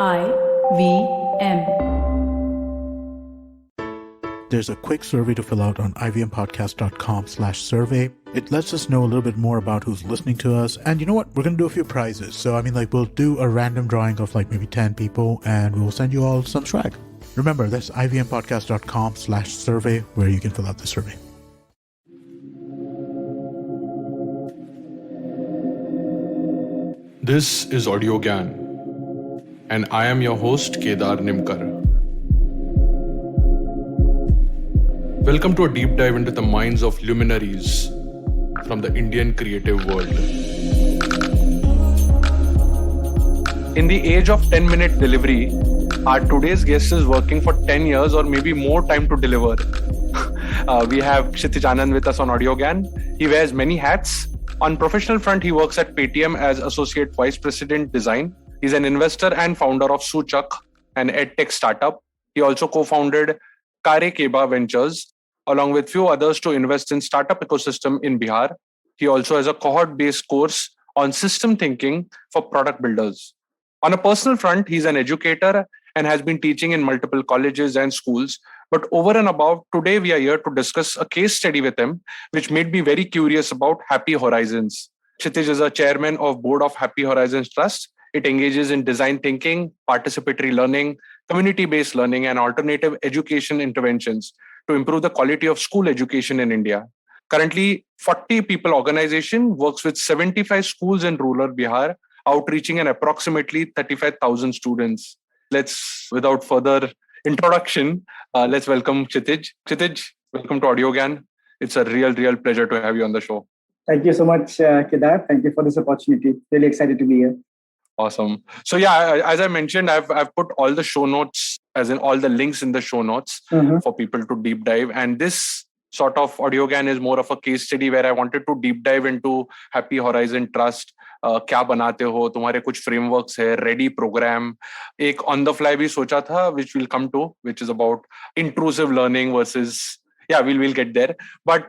IVM. There's a quick survey to fill out on ivmpodcast.com/survey. It lets us know a little bit more about who's listening to us. And you know what? We're going to do a few prizes. So, we'll do a random drawing of maybe 10 people and we'll send you all some swag. Remember, that's ivmpodcast.com/survey where you can fill out the survey. This is Audiogyan, and I am your host, Kedar Nimkar. Welcome to a deep dive into the minds of luminaries from the Indian creative world. In the age of 10-minute delivery, our today's guest is working for 10 years or maybe more time to deliver. We have Kshitiz Anand with us on Audiogyan. He wears many hats. On professional front, he works at Paytm as Associate Vice President Design. He's an investor and founder of Soochak, an EdTech startup. He also co-founded Karekeba Ventures, along with few others, to invest in startup ecosystem in Bihar. He also has a cohort-based course on system thinking for product builders. On a personal front, he's an educator and has been teaching in multiple colleges and schools. But over and above, today we are here to discuss a case study with him, which made me very curious about Happy Horizons. Kshitiz is a chairman of board of Happy Horizons Trust. It engages in design thinking, participatory learning, community-based learning, and alternative education interventions to improve the quality of school education in India. Currently, 40 people organization works with 75 schools in rural Bihar, outreaching an approximately 35,000 students. Without further introduction, let's welcome Kshitiz. Kshitiz, welcome to Audiogyan. It's a real pleasure to have you on the show. Thank you so much, Kedar. Thank you for this opportunity. Really excited to be here. Awesome. So as I mentioned, I've put all the show notes, as in all the links in the show notes for people to deep dive. And this sort of Audiogyan is more of a case study where I wanted to deep dive into Happy Horizon Trust. क्या बनाते हो, तुम्हारे कुछ frameworks है, ready program, एक on the fly भी सोचा था, which we'll come to, which is about intrusive learning versus, we'll get there. But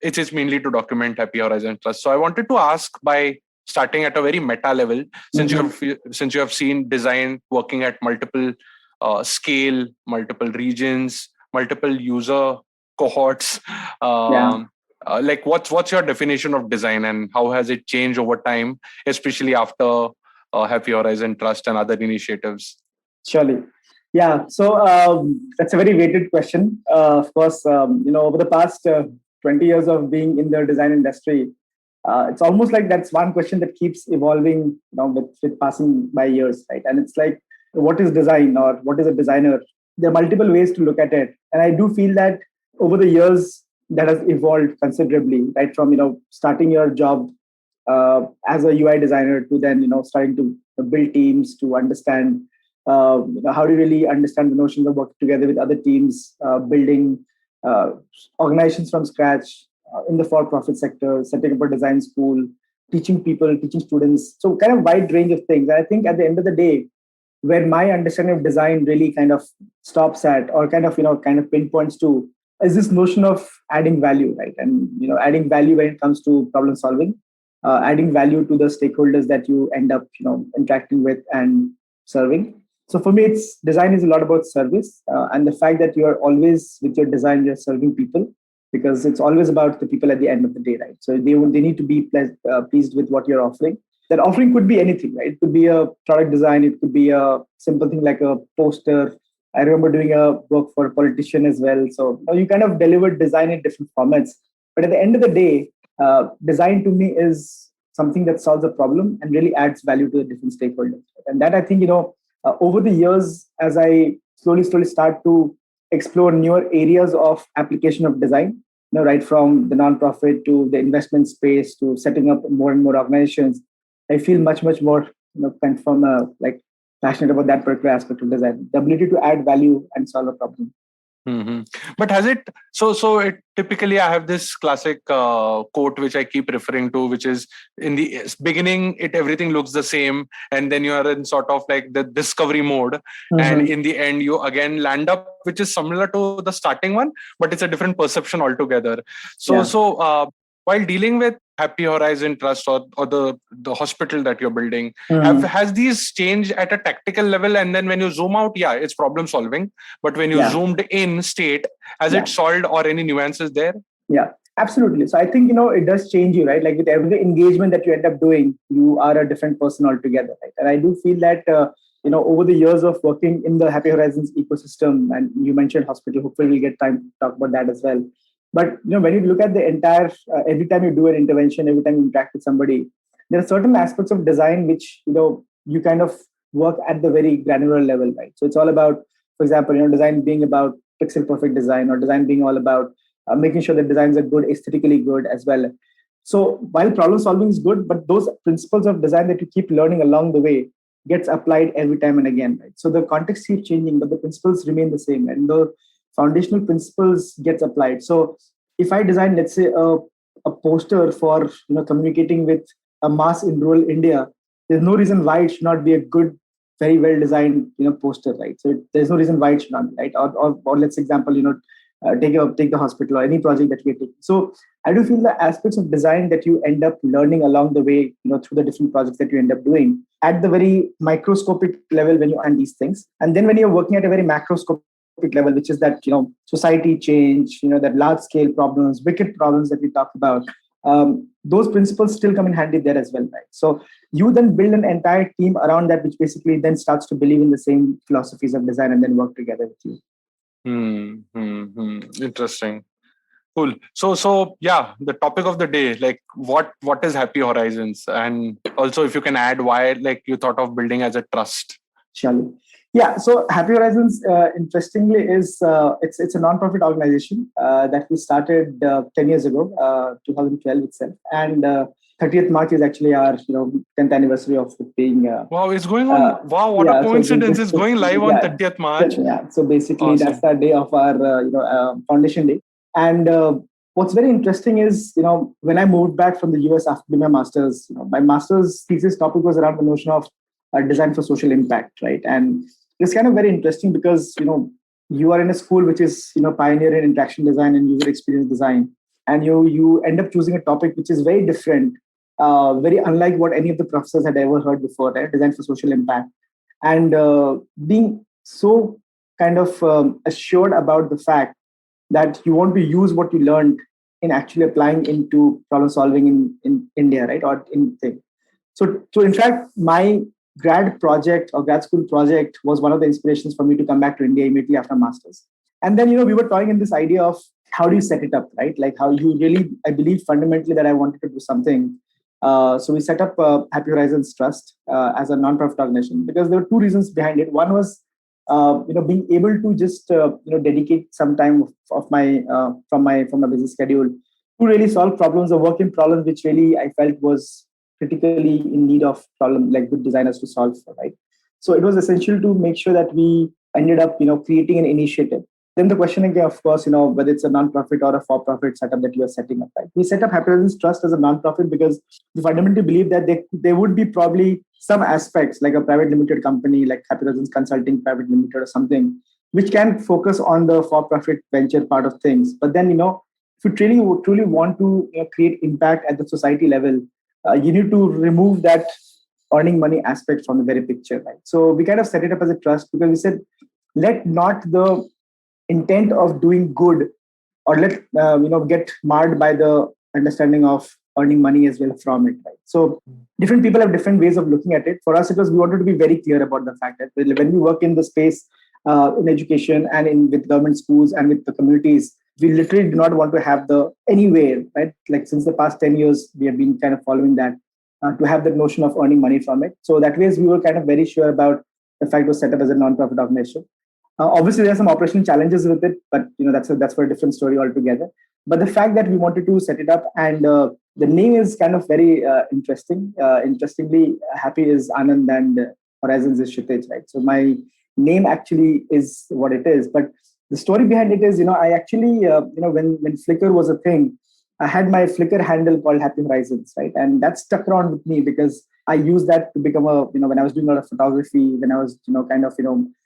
it is mainly to document Happy Horizon Trust. So I wanted to ask, by starting at a very meta level, since you have seen design working at multiple scale, multiple regions, multiple user cohorts. What's your definition of design and how has it changed over time, especially after Happy Horizon Trust and other initiatives? Surely. Yeah. So that's a very weighted question. Of course, over the past 20 years of being in the design industry, it's almost like that's one question that keeps evolving with passing by years, right? And it's like, what is design or what is a designer? There are multiple ways to look at it. And I do feel that over the years, that has evolved considerably, right? From, starting your job as a UI designer to then, starting to build teams, to understand, how do you really understand the notions of working together with other teams, building organizations from scratch in the for-profit sector, setting up a design school, teaching people, teaching students. So kind of wide range of things. And I think at the end of the day, where my understanding of design really kind of stops at, or kind of pinpoints to, is this notion of adding value, right? And, adding value when it comes to problem solving, adding value to the stakeholders that you end up, interacting with and serving. So for me, design is a lot about service, and the fact that you are always with your design, you're serving people, because it's always about the people at the end of the day, right? So they need to be pleased with what you're offering. That offering could be anything, right? It could be a product design. It could be a simple thing like a poster. I remember doing a work for a politician as well. So you kind of delivered design in different formats. But at the end of the day, design to me is something that solves a problem and really adds value to the different stakeholders. And that, I think, over the years, as I slowly start to explore newer areas of application of design, right from the nonprofit to the investment space to setting up more and more organizations, I feel much more, passionate about that particular aspect of design, the ability to add value and solve a problem. But has it, so it typically, I have this classic quote which I keep referring to, which is, in the beginning everything looks the same, and then you are in sort of like the discovery mode, and in the end you again land up, which is similar to the starting one, but it's a different perception altogether. So while dealing with Happy Horizon Trust or the hospital that you're building, Mhm. has these changed at a tactical level? And then when you zoom out, yeah, it's problem solving. But when you Yeah. zoomed in state, has Yeah. it solved or any nuances there? Yeah, absolutely. So I think, it does change you, right? Like with every engagement that you end up doing, you are a different person altogether, right? And I do feel that, over the years of working in the Happy Horizons ecosystem, and you mentioned hospital, hopefully we'll get time to talk about that as well. But, when you look at the entire, every time you do an intervention, every time you interact with somebody, there are certain aspects of design which, you kind of work at the very granular level, right? So it's all about, for example, design being about pixel perfect design, or design being all about making sure that designs are good, aesthetically good as well. So while problem solving is good, but those principles of design that you keep learning along the way gets applied every time and again, right? So the context keeps changing, but the principles remain the same, and the foundational principles gets applied. So if I design, let's say, a poster for communicating with a mass in rural India, there's no reason why it should not be a good, very well designed poster, right? So there's no reason why it should not be, right? Or let's example, take the hospital or any project that we are taking. So I do feel the aspects of design that you end up learning along the way, through the different projects that you end up doing at the very microscopic level when you earn these things. And then when you're working at a very macroscopic level, which is that, society change, that large scale problems, wicked problems that we talked about, those principles still come in handy there as well, right? So you then build an entire team around that, which basically then starts to believe in the same philosophies of design and then work together with you. Interesting. Cool. So yeah, the topic of the day, like what is Happy Horizons, and also if you can add why like you thought of building as a trust. Surely. Yeah. So Happy Horizons, interestingly, is it's a non-profit organization that we started 10 years ago, 2012 itself, and 30th March is actually our 10th anniversary of it being. Wow, it's going on. Wow, what a coincidence! It's going live on 30th March. Yeah. So basically, Awesome. That's the day of our foundation day. And what's very interesting is, when I moved back from the US after doing my master's, my master's thesis topic was around the notion of design for social impact, right? And it's kind of very interesting because, you are in a school which is, pioneer in interaction design and user experience design. And you end up choosing a topic which is very different, very unlike what any of the professors had ever heard before, right? Design for social impact. And being so kind of assured about the fact that you want to use what you learned in actually applying into problem solving in India, right? Or in thing. So in fact, my grad project or grad school project was one of the inspirations for me to come back to India immediately after master's. And then, we were talking in this idea of how do you set it up, right? Like how you really, I believe fundamentally that I wanted to do something. So we set up Happy Horizons Trust as a non-profit organization because there were two reasons behind it. One was, being able to just dedicate some time of my from my busy schedule to really solve problems or work in problems which really I felt was critically in need of problem, like good designers to solve for, right? So it was essential to make sure that we ended up creating an initiative. Then the question again, of course, whether it's a non-profit or a for-profit setup that you are setting up, right? We set up Happy Horizons Trust as a non-profit because we fundamentally believe that there would be probably some aspects like a private limited company, like Happy Horizons Consulting Private Limited or something, which can focus on the for-profit venture part of things. But then, if you truly want to create impact at the society level, you need to remove that earning money aspect from the very picture, right? So we kind of set it up as a trust because we said, let not the intent of doing good or let get marred by the understanding of earning money as well from it, right? So different people have different ways of looking at it. For us, we wanted to be very clear about the fact that when we work in the space in education and with government schools and with the communities, we literally do not want to have anywhere, right? Like since the past 10 years, we have been kind of following that to have that notion of earning money from it. So that way, we were kind of very sure about the fact it was set up as a non-profit organization. Obviously, there are some operational challenges with it, but that's for a different story altogether. But the fact that we wanted to set it up and the name is kind of very interesting. Interestingly, Happy is Anand and Horizons is Kshitiz, right? So my name actually is what it is. But the story behind it is, I actually, when Flickr was a thing, I had my Flickr handle called Happy Horizons, right? And that stuck around with me because I used that to become when I was doing a lot of photography, when I was,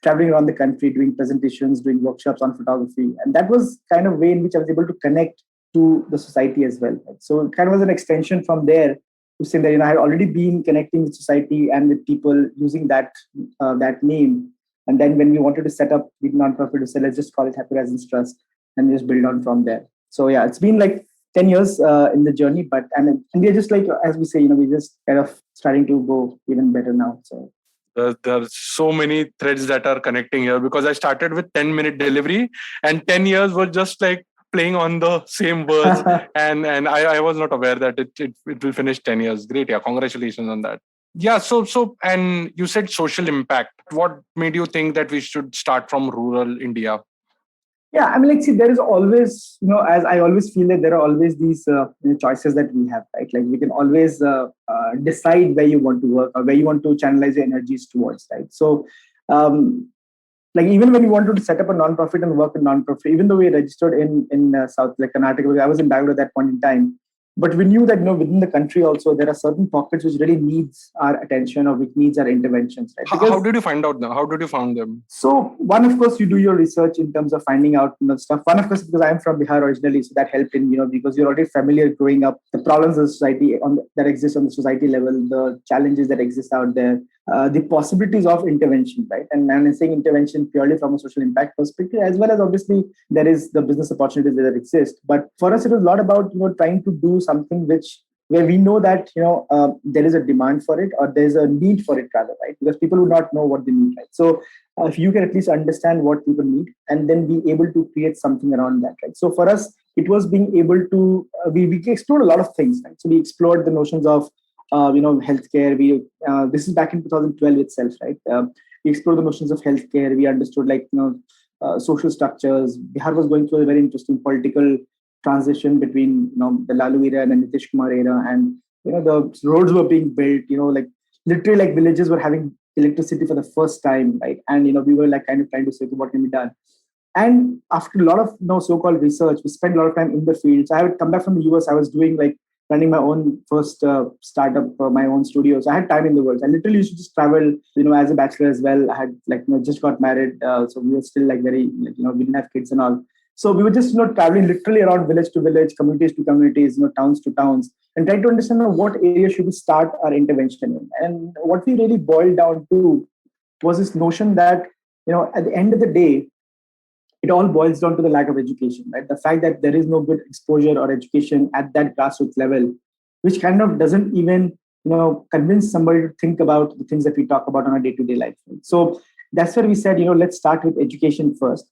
traveling around the country, doing presentations, doing workshops on photography. And that was kind of way in which I was able to connect to the society as well. Right? So it kind of was an extension from there to say that I had already been connecting with society and with people using that name. And then when we wanted to set up the nonprofit, we said let's just call it Happy Risings Trust and just build on from there. So yeah, it's been like 10 years in the journey, and we're just like, as we say, we're just kind of starting to go even better now. So there are so many threads that are connecting here, because I started with 10-minute delivery and 10 years was just like playing on the same words. and I was not aware that it will finish 10 years. Great. Yeah. Congratulations on that. Yeah. So, and you said social impact. What made you think that we should start from rural India? Yeah, I mean, like, see, there is always, as I always feel that there are always these choices that we have, right? Like, we can always decide where you want to work or where you want to channelize your energies towards, right? So, like, even when you wanted to set up a nonprofit and work in nonprofit, even though we registered in South, like Karnataka, I was in Bangalore at that point in time. But we knew that within the country also there are certain pockets which really needs our attention or which needs our interventions. Right? How did you find out now? How did you find them? So one, of course, you do your research in terms of finding out stuff. One, of course, because I'm from Bihar originally, so that helped in because you're already familiar growing up the problems of society that exist on the society level, the challenges that exist out there, the possibilities of intervention, right? And I'm saying intervention purely from a social impact perspective, as well as obviously there is the business opportunities that exist. But for us, it was a lot about trying to do something where we know that there is a demand for it or there's a need for it rather, right? Because people would not know what they need, right? So if you can at least understand what people need and then be able to create something around that, right? So for us, it was being able to we explored a lot of things, right? So we explored the notions of healthcare. This is back in 2012 itself, right? We explored the notions of healthcare. We understood social structures. Bihar was going through a very interesting political transition between the Lalu era and the Nitish Kumar era, and the roads were being built. Literally villages were having electricity for the first time, right? And we were kind of trying to say what can be done. And after a lot of so-called research, we spent a lot of time in the field. So I would come back from the US. I was doing running my own first startup, my own studio. So I had time in the world. I literally used to just travel, as a bachelor as well. I had just got married. So we were still very, we didn't have kids and all. So we were just, traveling literally around village to village, communities to communities, towns to towns, and trying to understand what area should we start our intervention in. And what we really boiled down to was this notion that, at the end of the day, it all boils down to the lack of education, right? The fact that there is no good exposure or education at that grassroots level, which kind of doesn't even, convince somebody to think about the things that we talk about on a day-to-day life. Right? So that's where we said, let's start with education first.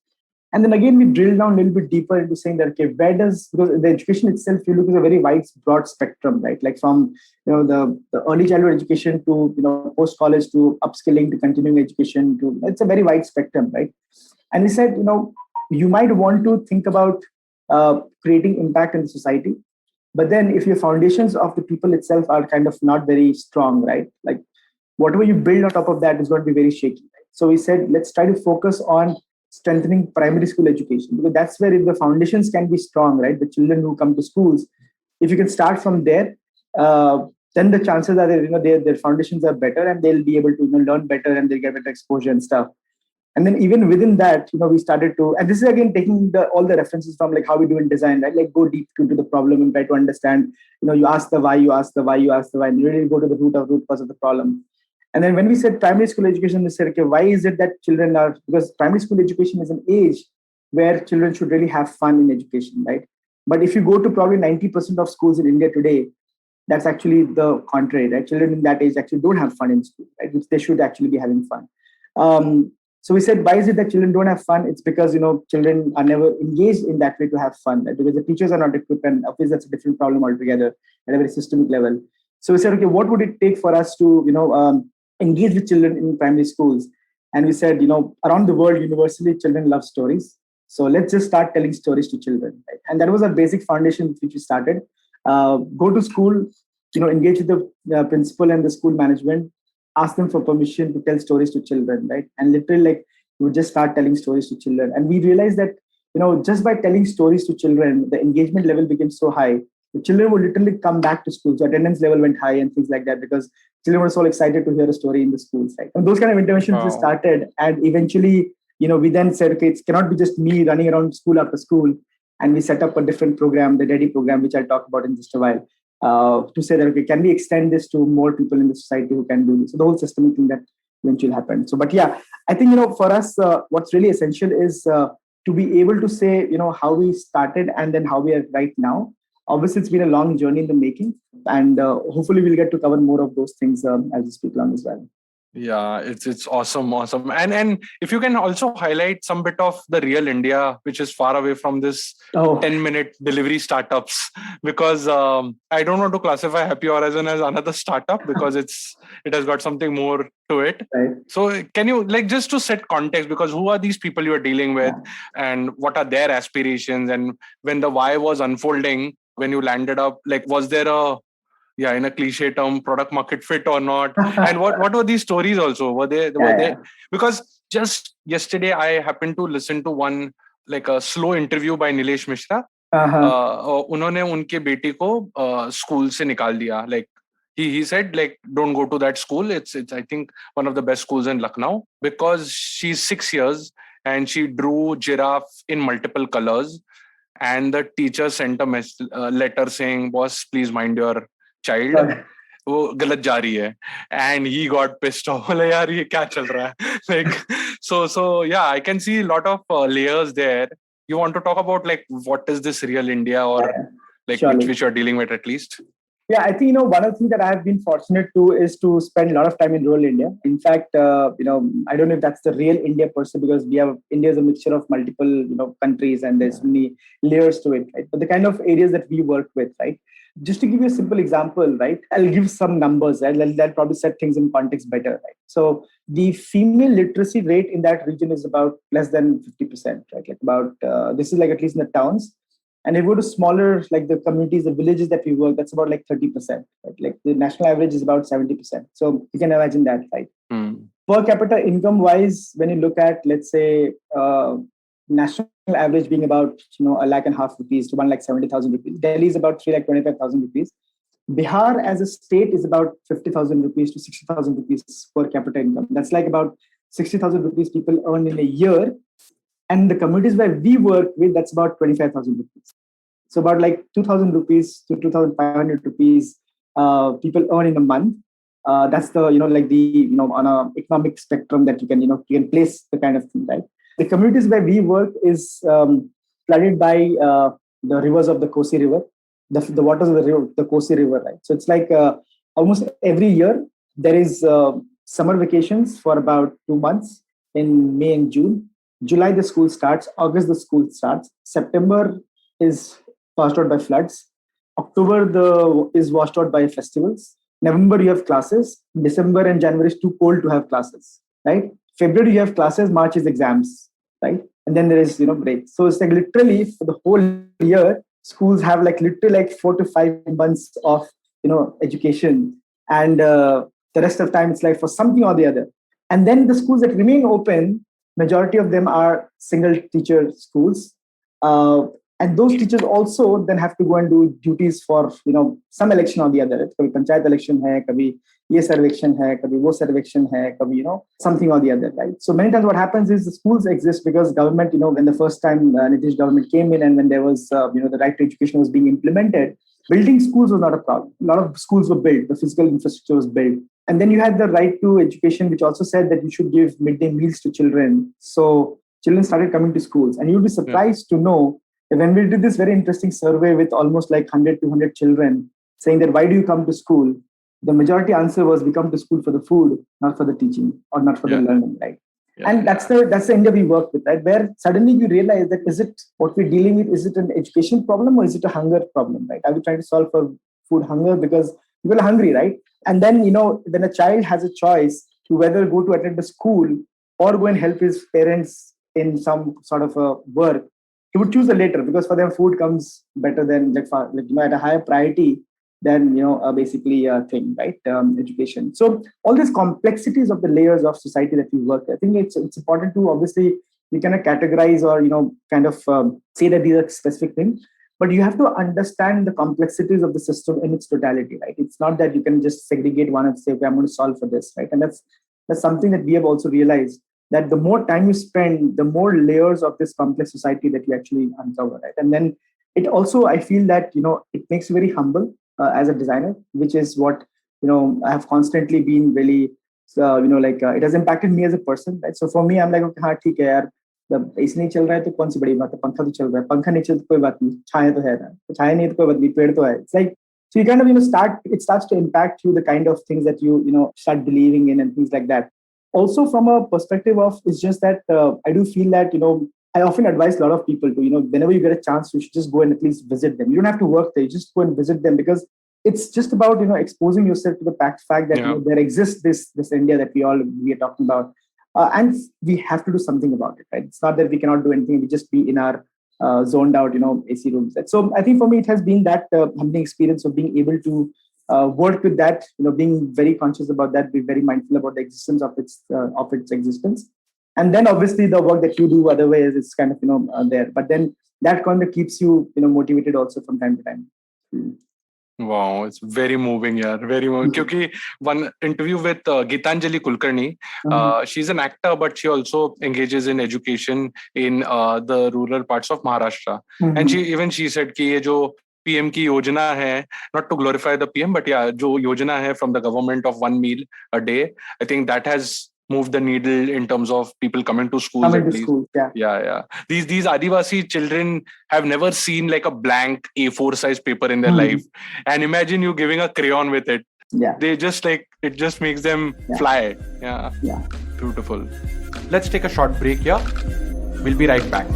And then again, we drill down a little bit deeper into saying that, okay, because the education itself, you look at a very wide, broad spectrum, right? Like from, the early childhood education to, post-college to upskilling to continuing education it's a very wide spectrum, right? And we said, you might want to think about creating impact in the society. But then if your foundations of the people itself are kind of not very strong, right? Like whatever you build on top of that is going to be very shaky. Right? So we said, let's try to focus on strengthening primary school education, because that's where if the foundations can be strong, right? The children who come to schools, if you can start from there, then the chances are that their foundations are better and they'll be able to learn better and they'll get better exposure and stuff. And then even within that, we started to, and this is again taking all the references from how we do in design, right? Like go deep into the problem and try to understand, you ask the why, you ask the why, and you really go to the root cause of the problem. And then when we said primary school education, we said, okay, why is it that children because primary school education is an age where children should really have fun in education, right? But if you go to probably 90% of schools in India today, that's actually the contrary, right? Children in that age actually don't have fun in school, right? Which they should actually be having fun. So we said, why is it that children don't have fun? It's because, children are never engaged in that way to have fun, right? Because the teachers are not equipped, and obviously that's a different problem altogether at a very systemic level. So we said, okay, what would it take for us to, engage with children in primary schools? And we said, around the world, universally, children love stories. So let's just start telling stories to children. Right? And that was our basic foundation with which we started. Go to school, engage with the principal and the school management, ask them for permission to tell stories to children, right? And literally, we would just start telling stories to children. And we realized that, just by telling stories to children, the engagement level became so high. The children would literally come back to school. So attendance level went high and things like that because children were so excited to hear a story in the schools. Right? And those kind of interventions we started. And eventually, we then said, okay, it cannot be just me running around school after school. And we set up a different program, the Ready program, which I'll talk about in just a while, to say that, okay, can we extend this to more people in the society who can do this? So the whole systemic thing that eventually happened. So, but yeah, I think, for us, what's really essential is to be able to say, how we started and then how we are right now. Obviously, it's been a long journey in the making, and hopefully we'll get to cover more of those things as we speak along as well. Yeah, it's awesome. And if you can also highlight some bit of the real India, which is far away from this 10-minute delivery startups, because I don't want to classify Happy Horizon as another startup because it has got something more to it. Right. So can you, just to set context, because who are these people you are dealing with, and what are their aspirations, and when the why was unfolding, when you landed up, was there in a cliche term, product market fit or not? And what were these stories also? Were they? Because just yesterday I happened to listen to one, a slow interview by Nilesh Mishra. उन्होंने उनके बेटी को school से निकाल दिया. He said, don't go to that school. It's I think one of the best schools in Lucknow, because she's 6 years and she drew giraffe in multiple colors, and the teacher sent a letter saying, boss, please mind your child, वो गलत जा रही है. And he got pissed off. यार ये क्या चल रहा है? So yeah, I can see a lot of layers there. You want to talk about what is this real India, or which you're dealing with at least? Yeah, I think, one of the things that I have been fortunate to is to spend a lot of time in rural India. In fact, I don't know if that's the real India per se, because India is a mixture of multiple, countries, and there's many layers to it, right? But the kind of areas that we work with, right? Just to give you a simple example, right? I'll give some numbers, right? That'll probably set things in context better, right? So the female literacy rate in that region is about less than 50%, right? This is at least in the towns. And if you go to smaller, the communities, the villages that we work, that's about 30%. Right? The national average is about 70%. So you can imagine that, right? Per capita income wise, when you look at, let's say, national average being about, ₹1.5 to 1,70,000 rupees. Delhi is about 3,25,000 rupees. Bihar as a state is about 50,000 rupees to 60,000 rupees per capita income. That's about 60,000 rupees people earn in a year. And the communities where we work with, that's about 25,000 rupees. So about 2,000 rupees to 2,500 rupees people earn in a month. That's the, on a economic spectrum that you can place the kind of thing, right? The communities where we work is flooded by the rivers of the Kosi River, the waters of the Kosi River, right? So it's almost every year there is summer vacations for about 2 months in May and June. July, the school starts. August, the school starts. September is washed out by floods. October is washed out by festivals. November, you have classes. December and January is too cold to have classes, right? February, you have classes. March is exams, right? And then there is, break. So it's literally for the whole year, schools have literally 4 to 5 months of, education. And the rest of the time, it's for something or the other. And then the schools that remain open, majority of them are single teacher schools. And those teachers also then have to go and do duties for, some election or the other. Kabhi panchayat election hai, kabhi ye सर्वेक्षण hai, kabhi wo सर्वेक्षण hai, kabhi, something or the other, right? So many times what happens is the schools exist because government, when the first time Nitish government came in and when there was, the right to education was being implemented, building schools was not a problem. A lot of schools were built, the physical infrastructure was built. And then you had the right to education, which also said that you should give midday meals to children. So children started coming to schools. And you'll be surprised to know that when we did this very interesting survey with almost 100, 200 children saying that, why do you come to school? The majority answer was, we come to school for the food, not for the teaching or not for the learning, right? Yeah, and that's the India we work with, right? Where suddenly you realize that, is it what we're dealing with? Is it an education problem or is it a hunger problem, right? Are we trying to solve for food hunger because people are hungry, right? And then, when a child has a choice to whether go to attend a school or go and help his parents in some sort of a work, he would choose the later because for them food comes better than at a higher priority than basically a thing, right? Education. So all these complexities of the layers of society that we work, I think it's important to obviously you cannot categorize or say that these are specific things, but you have to understand the complexities of the system in its totality, right? It's not that you can just segregate one and say, okay, I'm going to solve for this, right? And that's something that we have also realized that the more time you spend, the more layers of this complex society that you actually uncover, right? And then it also, I feel that, it makes you very humble as a designer, which is what, I have constantly been really, it has impacted me as a person, right? So for me, I'm like, okay, हाँ ठीक है यार, जब AC नहीं चल रहा है तो कौन सी बड़ी बात है, पंखा तो चल रहा है, पंखा नहीं चल तो कोई बात नहीं, छाया तो है ना, छाया नहीं तो कोई बात नहीं, पेड़ तो है. It's like, so you kind of, it starts to impact you, the kind of things that you start believing in and things like that. Also from a perspective of, it's just that I do feel that, I often advise a lot of people to, whenever you get a chance, you should just go and at least visit them. You don't have to work there, you just go and visit them, because it's just about, exposing yourself to the fact that there exists this India that we are talking about. And we have to do something about it, right? It's not that we cannot do anything, we just be in our zoned out, AC rooms. So I think for me, it has been that humbling experience of being able to work with that, being very conscious about that, be very mindful about the existence of its existence. And then obviously the work that you do otherwise is kind of, there. But then that kind of keeps you, motivated also from time to time. Wow, it's very moving, yeah, very moving. Because one interview with Geetanjali Kulkarni, she's an actor, but she also engages in education in the rural parts of Maharashtra. And she said कि ये जो PM की योजना है, not to glorify the PM, but yeah, जो योजना है from the government of 1 meal a day, I think that has moved the needle in terms of people coming to schools at least. Yeah. These Adivasi children have never seen like a blank A4 size paper in their life. And imagine you giving a crayon with it. Yeah. They just it just makes them fly. Yeah. Beautiful. Let's take a short break here. We'll be right back.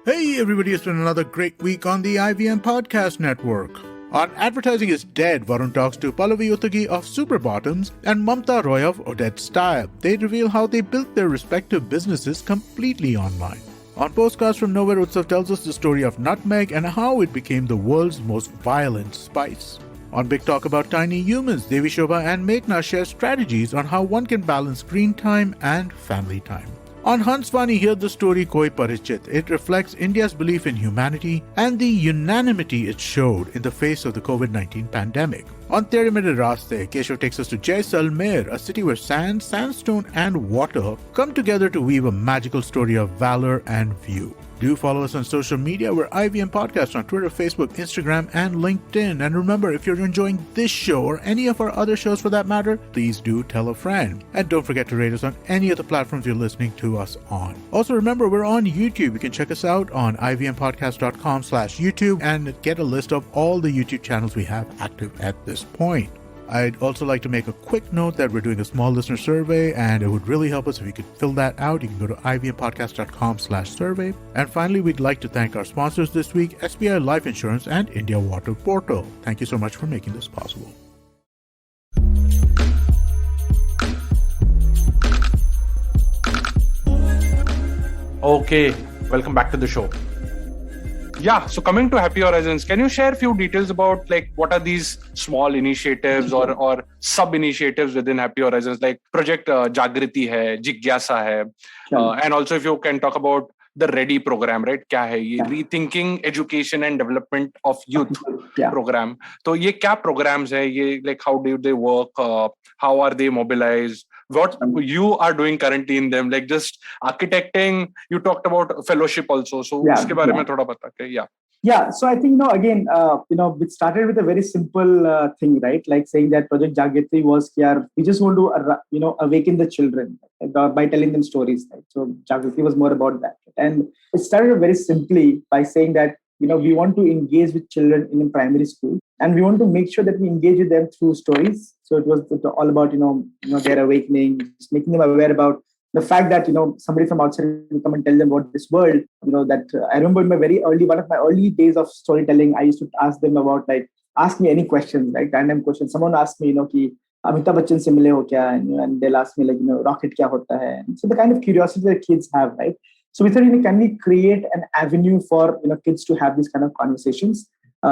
Hey everybody, it's been another great week on the IVM Podcast Network. On Advertising is Dead, Varun talks to Pallavi Uttagi of Super Bottoms and Mamta Roy of Odette Style. They reveal how they built their respective businesses completely online. On Postcards from Nowhere, Utsav tells us the story of nutmeg and how it became the world's most violent spice. On Big Talk About Tiny Humans, Devi Shobha and Meghna share strategies on how one can balance screen time and family time. On Hansvani, hear the story Koi Parichit. It reflects India's belief in humanity and the unanimity it showed in the face of the COVID-19 pandemic. On Tere Mere Raste, Keshav takes us to Jaisalmer, a city where sand, sandstone, and water come together to weave a magical story of valor and view. Do follow us on social media. We're IVM Podcast on Twitter, Facebook, Instagram, and LinkedIn. And remember, if you're enjoying this show or any of our other shows for that matter, please do tell a friend. And don't forget to rate us on any of the platforms you're listening to us on. Also, remember, we're on YouTube. You can check us out on ivmpodcast.com/YouTube and get a list of all the YouTube channels we have active at this point. I'd also like to make a quick note that we're doing a small listener survey, and it would really help us if you could fill that out. You can go to ivmpodcast.com/survey. And finally, we'd like to thank our sponsors this week, SBI Life Insurance and India Water Portal. Thank you so much for making this possible. Okay, welcome back to the show. Yeah, so coming to Happy Horizons, can you share a few details about like what are these small initiatives or sub-initiatives within Happy Horizons, like Project Jagriti hai, Jigyasa hai, and also if you can talk about the Ready program, right? क्या है ये Rethinking Education and Development of Youth program. तो ये क्या programs है? ये like how do they work? How are they mobilized? What you are doing currently in them, like just architecting. You talked about fellowship also, so उसके बारे में थोड़ा बता के. Yeah, so I think again, it started with a very simple thing, right? Like saying that Project Jagriti was, we just want to awaken the children by telling them stories, right? So Jagriti was more about that, and it started very simply by saying that we want to engage with children in primary school, and we want to make sure that we engage with them through stories. So it was all about their awakening, just making them aware about the fact that somebody from outside will come and tell them about this world. That I remember in one of my early days of storytelling, I used to ask them about ask me any questions, like random questions. Someone asked me, ki Amitabh Bachchan se mile ho kya, and they'll ask me rocket kya hota hai. And so the kind of curiosity that kids have, right? So we thought, can we create an avenue for kids to have these kind of conversations?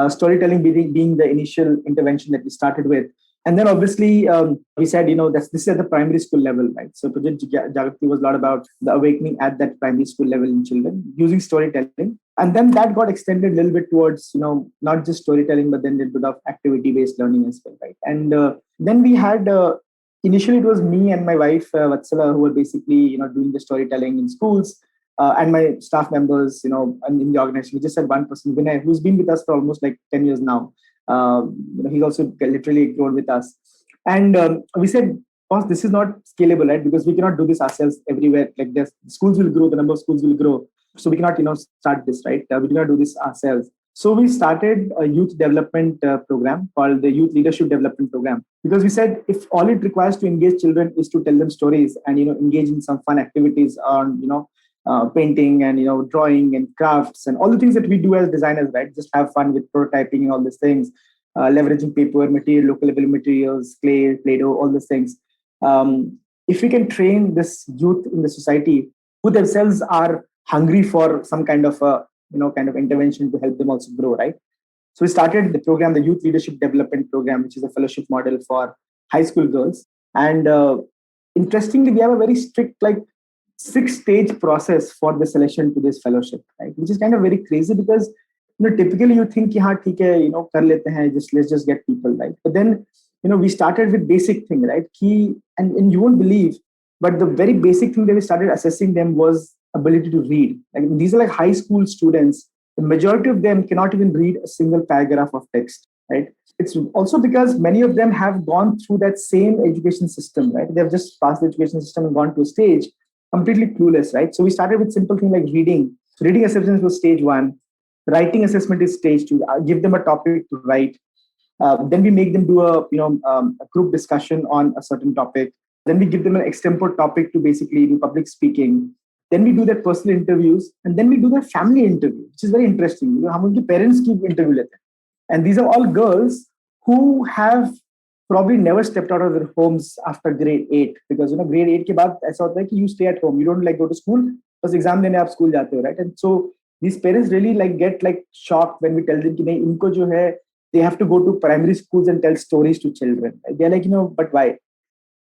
Storytelling being the initial intervention that we started with. And then obviously we said, this is at the primary school level, right? So Project Jagrati was a lot about the awakening at that primary school level in children using storytelling. And then that got extended a little bit towards, not just storytelling, but then a little bit of activity-based learning as well, right? And then we had, initially it was me and my wife, Vatsala, who were basically, doing the storytelling in schools. And my staff members, and in the organization, we just had one person, Vinay, who's been with us for almost like 10 years now. He's also literally grown with us. And we said, boss, this is not scalable, right? Because we cannot do this ourselves everywhere. Like the schools will grow, the number of schools will grow. So we cannot, start this, right? We cannot do this ourselves. So we started a youth development program called the Youth Leadership Development Program. Because we said, if all it requires to engage children is to tell them stories and, engage in some fun activities on, painting and drawing and crafts and all the things that we do as designers, right? Just have fun with prototyping and all these things, leveraging paper, material, local level materials, clay, Play-Doh, all these things. If we can train this youth in the society who themselves are hungry for some kind of intervention to help them also grow, right? So we started the program, the Youth Leadership Development Program, which is a fellowship model for high school girls. And interestingly, we have a very strict 6-stage process for the selection to this fellowship, right? Which is kind of very crazy because typically you think, kar lete hain, let's just get people, right? But then we started with basic thing, right? And you won't believe, but the very basic thing that we started assessing them was ability to read. Like these are like high school students. The majority of them cannot even read a single paragraph of text, right? It's also because many of them have gone through that same education system, right? They've just passed the education system and gone to a stage completely clueless, right? So we started with simple things like reading. So reading assessment was stage 1. Writing assessment is stage 2. Give them a topic to write. Then we make them do a group discussion on a certain topic. Then we give them an extempore topic to basically do public speaking. Then we do their personal interviews, and then we do their family interview, which is very interesting. How many parents keep interview lete? And these are all girls who have probably never stepped out of their homes after grade 8, because grade 8 ke baad aisa hota hai ki you stay at home, you don't go to school, bas exam dene aap school jate ho, right? And so these parents really get shocked when we tell them ki nahi, inko jo hai, they have to go to primary schools and tell stories to children. They're like, but why?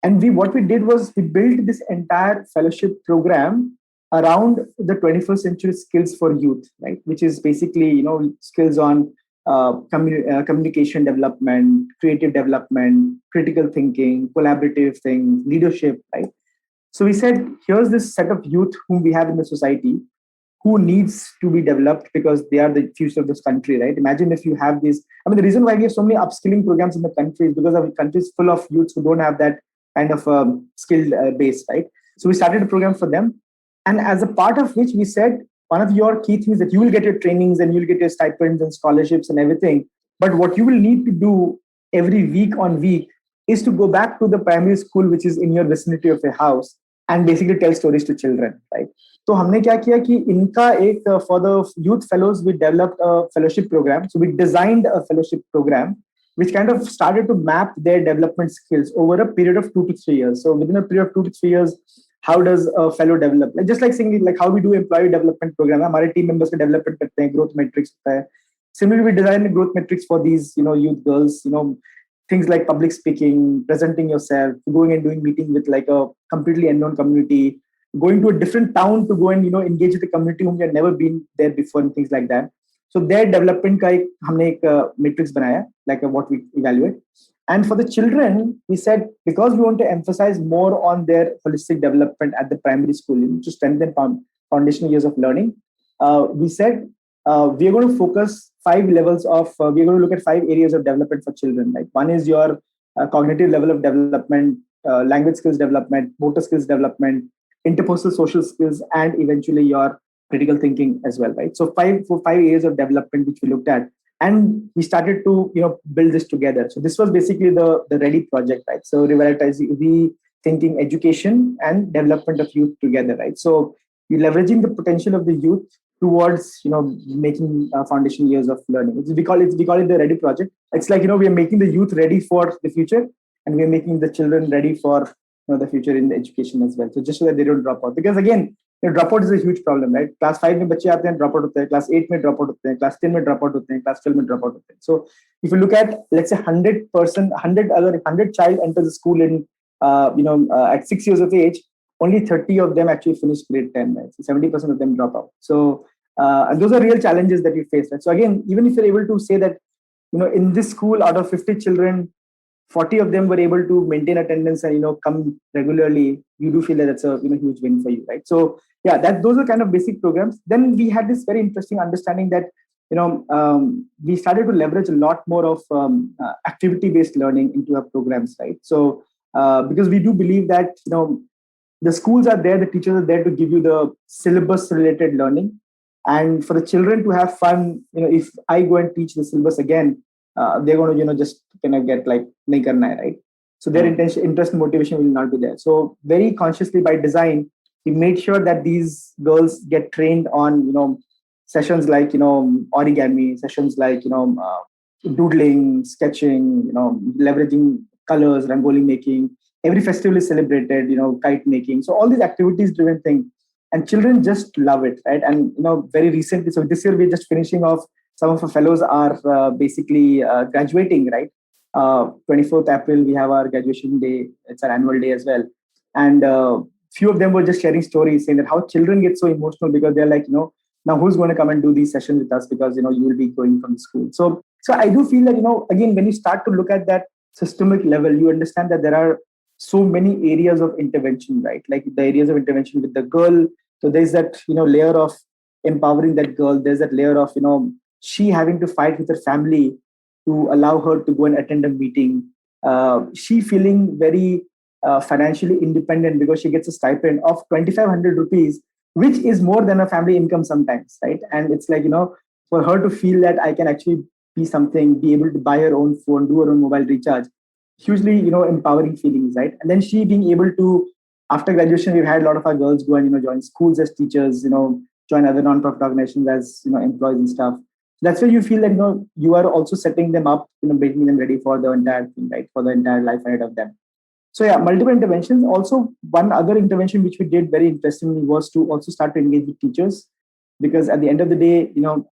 And what we did was we built this entire fellowship program around the 21st century skills for youth, right? Which is basically skills on communication development, creative development, critical thinking, collaborative things, leadership, right? So we said, here's this set of youth whom we have in the society who needs to be developed because they are the future of this country, right? Imagine if you have these. The reason why we have so many upskilling programs in the country is because our country is full of youths who don't have that kind of skill base, right? So we started a program for them. And as a part of which we said, one of your key things that you will get your trainings and you'll get your stipends and scholarships and everything. But what you will need to do every week on week is to go back to the primary school, which is in your vicinity of your house, and basically tell stories to children, right? So हमने क्या किया कि इनका for the youth fellows, we developed a fellowship program. So we designed a fellowship program which kind of started to map their development skills over a period of 2 to 3 years. So within a period of 2 to 3 years, how does a fellow develop? Just like saying how we do employee development program, हमारे team members का development करते हैं, growth metrics होता है. Similarly, we design growth metrics for these, youth girls, things like public speaking, presenting yourself, going and doing meeting with a completely unknown community, going to a different town to go and, engage with the community whom you have never been there before and things like that. So their development का हमने एक matrix बनाया, what we evaluate. And for the children, we said, because we want to emphasize more on their holistic development at the primary school, to strengthen foundational years of learning, we said, we are going to focus 5 levels of, we're going to look at 5 areas of development for children. Like one is your cognitive level of development, language skills development, motor skills development, interpersonal social skills, and eventually your critical thinking as well, right? So 5 areas of development which we looked at. And we started to build this together. So this was basically the Ready project, right? So rethinking education and development of youth together, right? So you're leveraging the potential of the youth towards making foundation years of learning. We call it the Ready project. It's like we are making the youth ready for the future, and we are making the children ready for the future in the education as well. So just so that they don't drop out, because again, dropout is a huge problem, right? Class 5 में बच्चे आते हैं, dropout होते हैं, class 8 में dropout होते हैं, class 10 में dropout होते हैं, class 12 में dropout होते हैं. So if you look at, let's say 100 child enters the school in at 6 years of age, only 30 of them actually finish grade 10, right? So 70% of them drop out. So and those are real challenges that you face, right? So again, even if you're able to say that, in this school, out of 50 children, 40 of them were able to maintain attendance and come regularly, you do feel that that's a huge win for you, right? So yeah, those are kind of basic programs. Then we had this very interesting understanding that we started to leverage a lot more of activity-based learning into our programs, right? So because we do believe that the schools are there, the teachers are there to give you the syllabus-related learning, and for the children to have fun. If I go and teach the syllabus again, they're going to just kind of get like nahi karna hai, right? So their interest and motivation will not be there. So very consciously by design, we made sure that these girls get trained on sessions like origami, sessions like doodling, sketching, leveraging colors, rangoli making. Every festival is celebrated, kite making. So all these activities driven thing, and children just love it, right? And very recently, so this year we're just finishing off. Some of our fellows are basically graduating, right? 24th April, we have our graduation day. It's our annual day as well. And few of them were just sharing stories saying that how children get so emotional because they're like, now who's going to come and do these sessions with us because, you will be going from the school. So I do feel that, again, when you start to look at that systemic level, you understand that there are so many areas of intervention, right? Like the areas of intervention with the girl. So there's that, layer of empowering that girl. There's that layer of, she having to fight with her family to allow her to go and attend a meeting. She feeling very financially independent because she gets a stipend of 2,500 rupees, which is more than a family income sometimes, right? And it's like, for her to feel that I can actually be something, be able to buy her own phone, do her own mobile recharge, hugely, empowering feelings, right? And then she being able to, after graduation, we've had a lot of our girls go and, join schools as teachers, join other non-profit organizations as, employees and stuff. That's where you feel that, you are also setting them up, making them ready for the entire thing, right? For the entire life ahead of them. So yeah, multiple interventions. Also, one other intervention which we did very interestingly was to also start to engage with teachers, because at the end of the day,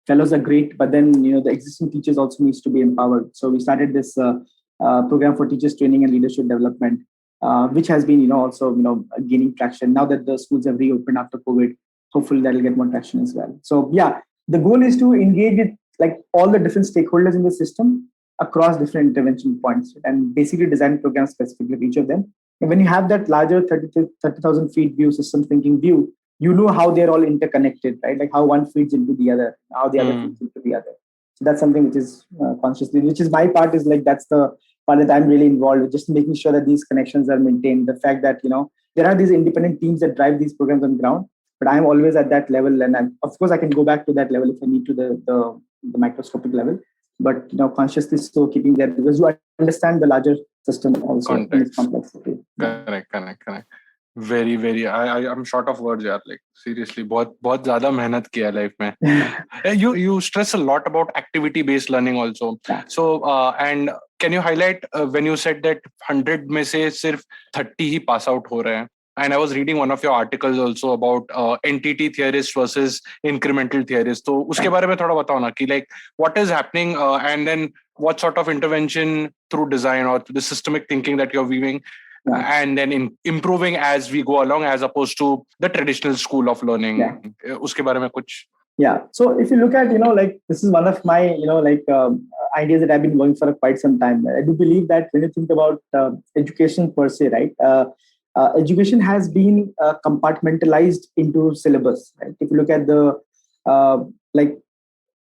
fellows are great, but then, the existing teachers also needs to be empowered. So we started this program for teachers training and leadership development, which has been, also, gaining traction. Now that the schools have reopened after COVID, hopefully that will get more traction as well. So yeah, the goal is to engage with like all the different stakeholders in the system across different intervention points and basically design programs specifically for each of them. And when you have that larger 30,000 feet view, system thinking view, you know how they're all interconnected, right? Like how one feeds into the other, how the other feeds into the other. So that's something which is consciously, which is my part is like, that's the part that I'm really involved with, just making sure that these connections are maintained. The fact that, there are these independent teams that drive these programs on ground, but I'm always at that level. And of course I can go back to that level if I need to the microscopic level, but, consciously still keeping that because you understand the larger system also in its complexity. Correct. Very, very. I'm short of words, yaar. Like seriously, बहुत ज़्यादा मेहनत किया life में. You stress a lot about activity-based learning also. Yeah. So and can you highlight when you said that 100 में से सिर्फ 30 ही pass out हो रहे हैं? And I was reading one of your articles also about entity theorist versus incremental theorist. तो उसके बारे में थोड़ा बताओ ना कि like what is happening and then what sort of intervention through design or through the systemic thinking that you're weaving. And then improving as we go along, as opposed to the traditional school of learning. Uske bare mein kuch? Yeah. So if you look at, like this is one of my, ideas that I've been working for quite some time. I do believe that when you think about education per se, right? Education has been compartmentalized into syllabus, right? If you look at the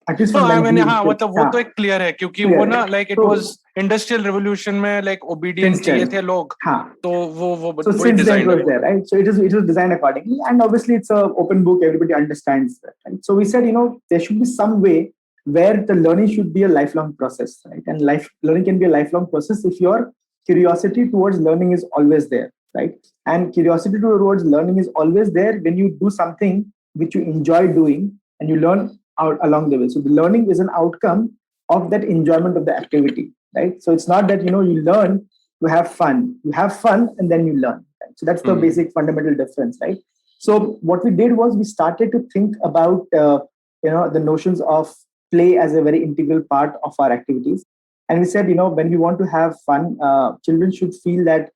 at least वो तो एक clear है क्योंकि वो ना like it was industrial revolution में like obedience चाहिए थे लोग, तो वो design was there, right? So it was designed accordingly, and obviously it's a open book, everybody understands that, right? So we said, there should be some way where the learning should be a lifelong process, right? And learning can be a lifelong process if your curiosity towards learning is always there, right? And curiosity towards learning is always there when you do something which you enjoy doing and you learn out along the way. So the learning is an outcome of that enjoyment of the activity, right? So it's not that, you learn to have fun. You have fun and then you learn. Right? So that's the basic fundamental difference, right? So what we did was we started to think about the notions of play as a very integral part of our activities. And we said, when we want to have fun, children should feel that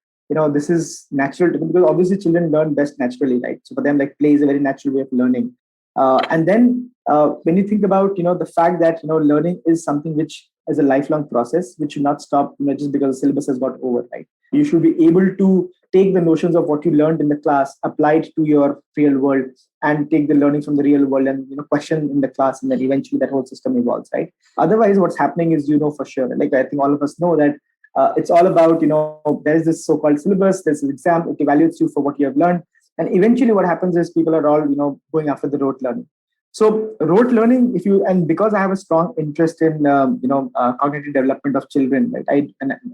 this is natural to them, because obviously children learn best naturally, right? So for them, like, play is a very natural way of learning. And then when you think about the fact that learning is something which is a lifelong process, which should not stop just because the syllabus has got over, right? You should be able to take the notions of what you learned in the class, apply it to your real world, and take the learning from the real world and question in the class, and then eventually that whole system evolves, right? Otherwise, what's happening is, for sure, like I think all of us know that it's all about there's this so-called syllabus, there's an exam, it evaluates you for what you have learned, and eventually what happens is people are all going after the rote learning. So rote learning, and because I have a strong interest in cognitive development of children, right?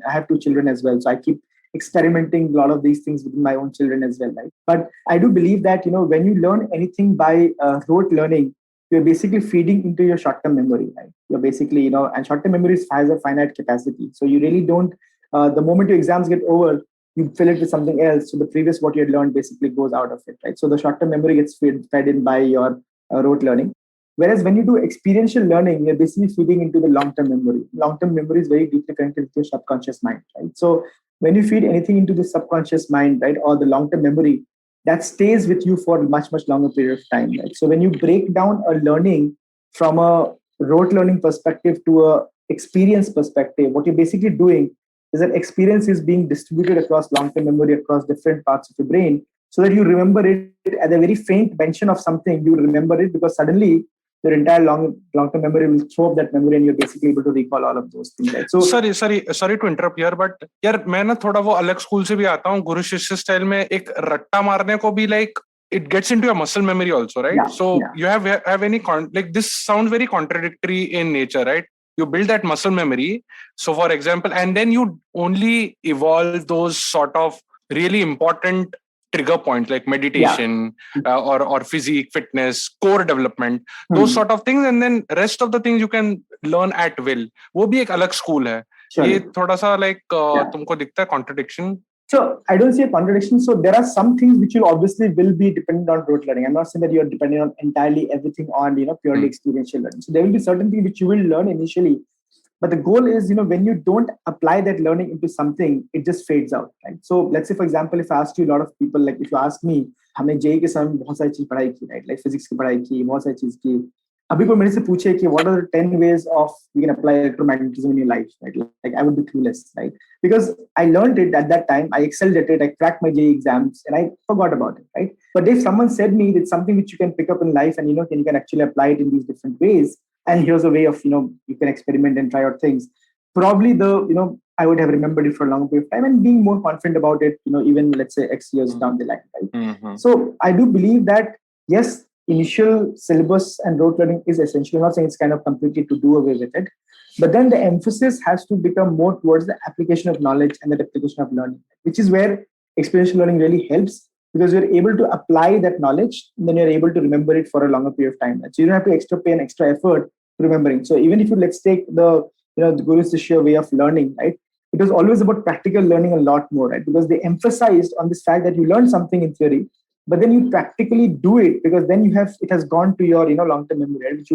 I have 2 children as well, so I keep experimenting a lot of these things within my own children as well, right? But I do believe that when you learn anything by rote learning, you're basically feeding into your short-term memory, right? You're basically and short-term memory has a finite capacity, so you really don't. The moment your exams get over, you fill it with something else. So the previous what you had learned basically goes out of it, right? So the short-term memory gets fed in by your rote learning. Whereas when you do experiential learning, you're basically feeding into the long-term memory. Long-term memory is very deeply connected to your subconscious mind, right? So when you feed anything into the subconscious mind, right, or the long-term memory, that stays with you for a much, much longer period of time, right? So when you break down a learning from a rote learning perspective to a experience perspective, what you're basically doing is that experience is being distributed across long-term memory, across different parts of your brain, so that you remember it at a very faint mention of something. You remember it because suddenly your entire long-term memory will throw up that memory, and you're basically able to recall all of those things, right? So sorry to interrupt here, but यार मैं ना थोड़ा वो अलग school से भी आता हूँ, गुरु शिष्य स्टाइल में एक रट्टा मारने को भी like it gets into your muscle memory also, right? You have any like this sounds very contradictory in nature, right? You build that muscle memory, so for example, and then you only evolve those sort of really important trigger points like meditation or physique, fitness, core development, those sort of things, and then rest of the things you can learn at will. वो भी एक अलग school है. ये थोड़ा सा like तुमको दिखता है contradiction? So I don't see a contradiction. So there are some things which will be dependent on rote learning. I'm not saying that you are dependent on entirely everything on purely experiential learning. So there will be certain things which you will learn initially, but the goal is when you don't apply that learning into something, it just fades out, right? So let's say, for example, if I ask you, a lot of people, like if you ask me, हमने JEE के समय में बहुत सारी चीज पढ़ाई की, right? Like physics की पढ़ाई की, बहुत सारी चीज की. अभी कोई मेरे से पूछे कि what are the 10 ways of you can apply electromagnetism in your life, right? Like I would be clueless, right? Because I learned it at that time, I excelled at it, I cracked my JEE exams, and I forgot about it, right? But if someone said me it's something which you can pick up in life, and you can actually apply it in these different ways, and here's a way of you can experiment and try out things, probably I would have remembered it for a long period of time and being more confident about it, even let's say X years down the line, right? So I do believe that yes, initial syllabus and rote learning is essential. I'm not saying it's kind of completely to do away with it, but then the emphasis has to become more towards the application of knowledge and the application of learning, which is where experiential learning really helps, because you're able to apply that knowledge and then you're able to remember it for a longer period of time. So you don't have to pay an extra effort to remembering. So even if let's take the the Guru Shishya way of learning, right? It was always about practical learning a lot more, right? Because they emphasized on this fact that you learn something in theory, but then you practically do it, because then it has gone to your long-term memory, right? Which